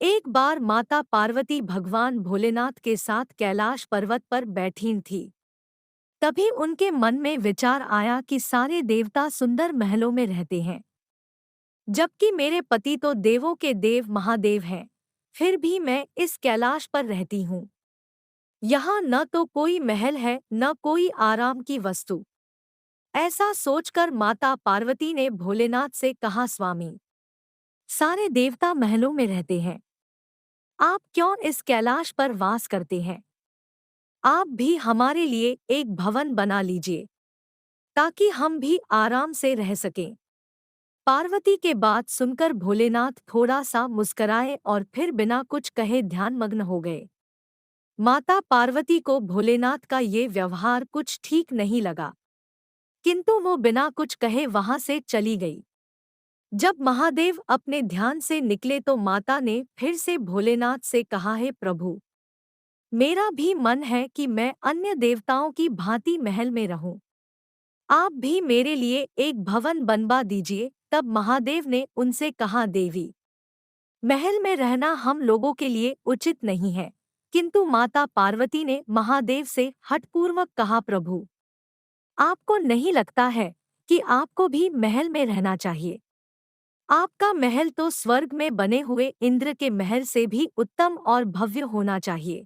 एक बार माता पार्वती भगवान भोलेनाथ के साथ कैलाश पर्वत पर बैठी थी। तभी उनके मन में विचार आया कि सारे देवता सुंदर महलों में रहते हैं, जबकि मेरे पति तो देवों के देव महादेव हैं। फिर भी मैं इस कैलाश पर रहती हूँ। यहाँ न तो कोई महल है न कोई आराम की वस्तु। ऐसा सोचकर माता पार्वती ने भोलेनाथ से कहा, स्वामी, सारे देवता महलों में रहते हैं, आप क्यों इस कैलाश पर वास करते हैं? आप भी हमारे लिए एक भवन बना लीजिए, ताकि हम भी आराम से रह सकें। पार्वती के बात सुनकर भोलेनाथ थोड़ा सा मुस्कराए और फिर बिना कुछ कहे ध्यानमग्न हो गए। माता पार्वती को भोलेनाथ का ये व्यवहार कुछ ठीक नहीं लगा, किंतु वो बिना कुछ कहे वहां से चली गई। जब महादेव अपने ध्यान से निकले तो माता ने फिर से भोलेनाथ से कहा, है प्रभु, मेरा भी मन है कि मैं अन्य देवताओं की भांति महल में रहूं। आप भी मेरे लिए एक भवन बनवा दीजिए। तब महादेव ने उनसे कहा, देवी, महल में रहना हम लोगों के लिए उचित नहीं है। किंतु माता पार्वती ने महादेव से हठपूर्वक कहा, प्रभु, आपको नहीं लगता है कि आपको भी महल में रहना चाहिए? आपका महल तो स्वर्ग में बने हुए इंद्र के महल से भी उत्तम और भव्य होना चाहिए।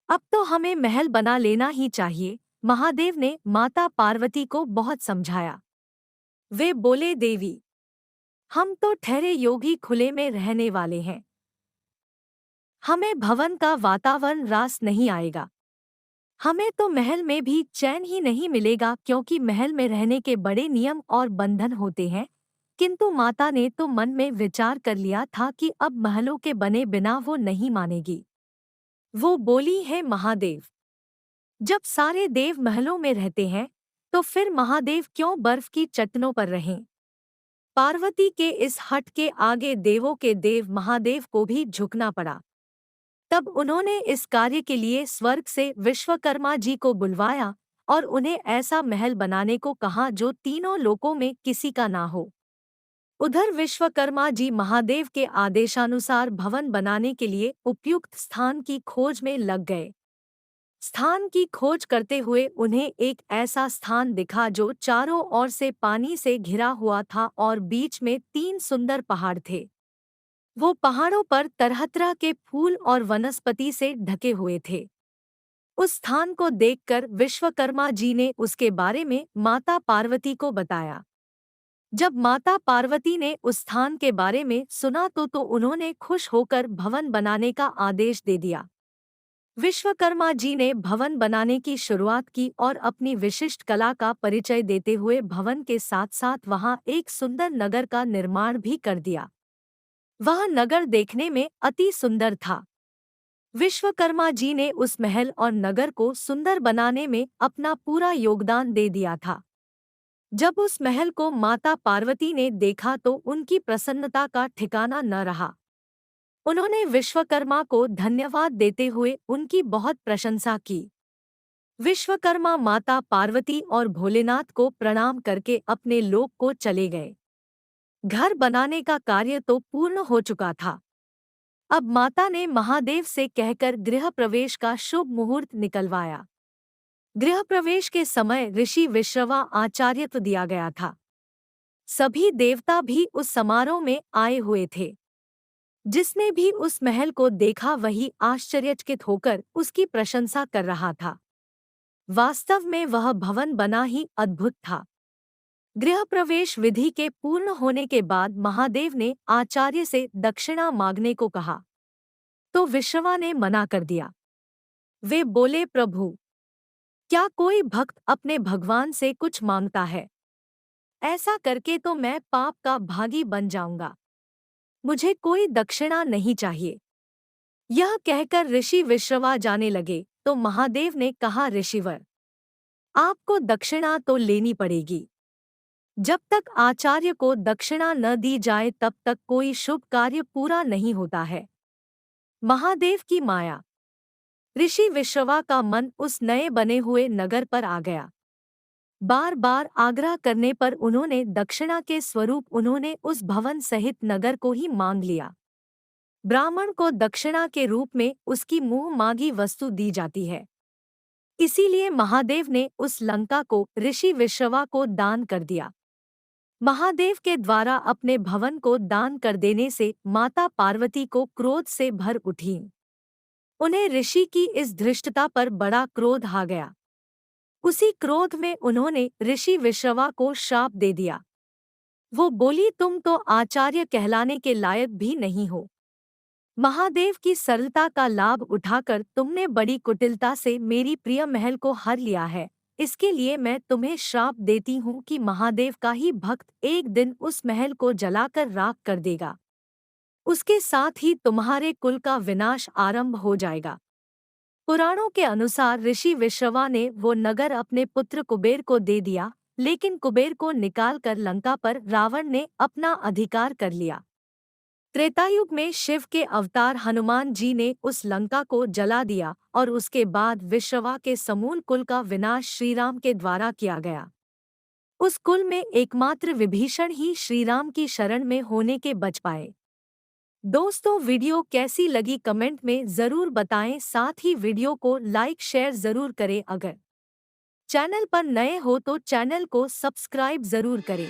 अब तो हमें महल बना लेना ही चाहिए। महादेव ने माता पार्वती को बहुत समझाया। वे बोले, देवी, हम तो ठहरे योगी खुले में रहने वाले हैं। हमें भवन का वातावरण रास नहीं आएगा। हमें तो महल में भी चैन ही नहीं मिलेगा, क्योंकि महल में रहने के बड़े नियम और बंधन होते हैं। किंतु माता ने तो मन में विचार कर लिया था कि अब महलों के बने बिना वो नहीं मानेगी। वो बोली, है महादेव, जब सारे देव महलों में रहते हैं तो फिर महादेव क्यों बर्फ की चट्टनों पर रहें? पार्वती के इस हठ के आगे देवों के देव महादेव को भी झुकना पड़ा। तब उन्होंने इस कार्य के लिए स्वर्ग से विश्वकर्मा जी को बुलवाया और उन्हें ऐसा महल बनाने को कहा जो तीनों लोकों में किसी का ना हो। उधर विश्वकर्मा जी महादेव के आदेशानुसार भवन बनाने के लिए उपयुक्त स्थान की खोज में लग गए। स्थान की खोज करते हुए उन्हें एक ऐसा स्थान दिखा जो चारों ओर से पानी से घिरा हुआ था और बीच में 3 सुंदर पहाड़ थे। वो पहाड़ों पर तरह-तरह के फूल और वनस्पति से ढके हुए थे। उस स्थान को देखकर विश्वकर्मा जी ने उसके बारे में माता पार्वती को बताया। जब माता पार्वती ने उस स्थान के बारे में सुना तो उन्होंने खुश होकर भवन बनाने का आदेश दे दिया। विश्वकर्मा जी ने भवन बनाने की शुरुआत की और अपनी विशिष्ट कला का परिचय देते हुए भवन के साथ-साथ वहां एक सुंदर नगर का निर्माण भी कर दिया। वह नगर देखने में अति सुंदर था। विश्वकर्मा जी ने उस महल और नगर को सुंदर बनाने में अपना पूरा योगदान दे दिया था। जब उस महल को माता पार्वती ने देखा तो उनकी प्रसन्नता का ठिकाना न रहा। उन्होंने विश्वकर्मा को धन्यवाद देते हुए उनकी बहुत प्रशंसा की। विश्वकर्मा माता पार्वती और भोलेनाथ को प्रणाम करके अपने लोक को चले गए। घर बनाने का कार्य तो पूर्ण हो चुका था। अब माता ने महादेव से कहकर गृह प्रवेश का शुभ मुहूर्त निकलवाया। गृह प्रवेश के समय ऋषि विश्रवा आचार्यत्व दिया गया था। सभी देवता भी उस समारोह में आए हुए थे। जिसने भी उस महल को देखा वही आश्चर्यचकित होकर उसकी प्रशंसा कर रहा था। वास्तव में वह भवन बना ही अद्भुत था। गृह प्रवेश विधि के पूर्ण होने के बाद महादेव ने आचार्य से दक्षिणा मांगने को कहा, तो विश्रवा ने मना कर दिया। वे बोले, प्रभु, क्या कोई भक्त अपने भगवान से कुछ मांगता है? ऐसा करके तो मैं पाप का भागी बन जाऊंगा। मुझे कोई दक्षिणा नहीं चाहिए। यह कहकर ऋषि विश्रवा जाने लगे तो महादेव ने कहा, ऋषिवर, आपको दक्षिणा तो लेनी पड़ेगी। जब तक आचार्य को दक्षिणा न दी जाए तब तक कोई शुभ कार्य पूरा नहीं होता है। महादेव की माया। ऋषि विश्रवा का मन उस नए बने हुए नगर पर आ गया। बार बार आग्रह करने पर उन्होंने दक्षिणा के स्वरूप उन्होंने उस भवन सहित नगर को ही मांग लिया। ब्राह्मण को दक्षिणा के रूप में उसकी मुंह मांगी वस्तु दी जाती है। इसीलिए महादेव ने उस लंका को ऋषि विश्रवा को दान कर दिया। महादेव के द्वारा अपने भवन को दान कर देने से माता पार्वती को क्रोध से भर उठीं। उन्हें ऋषि की इस धृष्टता पर बड़ा क्रोध आ गया। उसी क्रोध में उन्होंने ऋषि विश्रवा को श्राप दे दिया। वो बोली, तुम तो आचार्य कहलाने के लायक भी नहीं हो। महादेव की सरलता का लाभ उठाकर तुमने बड़ी कुटिलता से मेरी प्रिय महल को हर लिया है। इसके लिए मैं तुम्हें श्राप देती हूँ कि महादेव का ही भक्त एक दिन उस महल को जलाकर राख कर देगा। उसके साथ ही तुम्हारे कुल का विनाश आरंभ हो जाएगा। पुराणों के अनुसार ऋषि विश्रवा ने वो नगर अपने पुत्र कुबेर को दे दिया, लेकिन कुबेर को निकालकर लंका पर रावण ने अपना अधिकार कर लिया। त्रेतायुग में शिव के अवतार हनुमान जी ने उस लंका को जला दिया और उसके बाद विश्रवा के समूल कुल का विनाश श्रीराम के द्वारा किया गया। उस कुल में एकमात्र विभीषण ही श्रीराम की शरण में होने के बच पाए। दोस्तों, वीडियो कैसी लगी कमेंट में ज़रूर बताएं। साथ ही वीडियो को लाइक शेयर ज़रूर करें। अगर चैनल पर नए हो तो चैनल को सब्सक्राइब ज़रूर करें।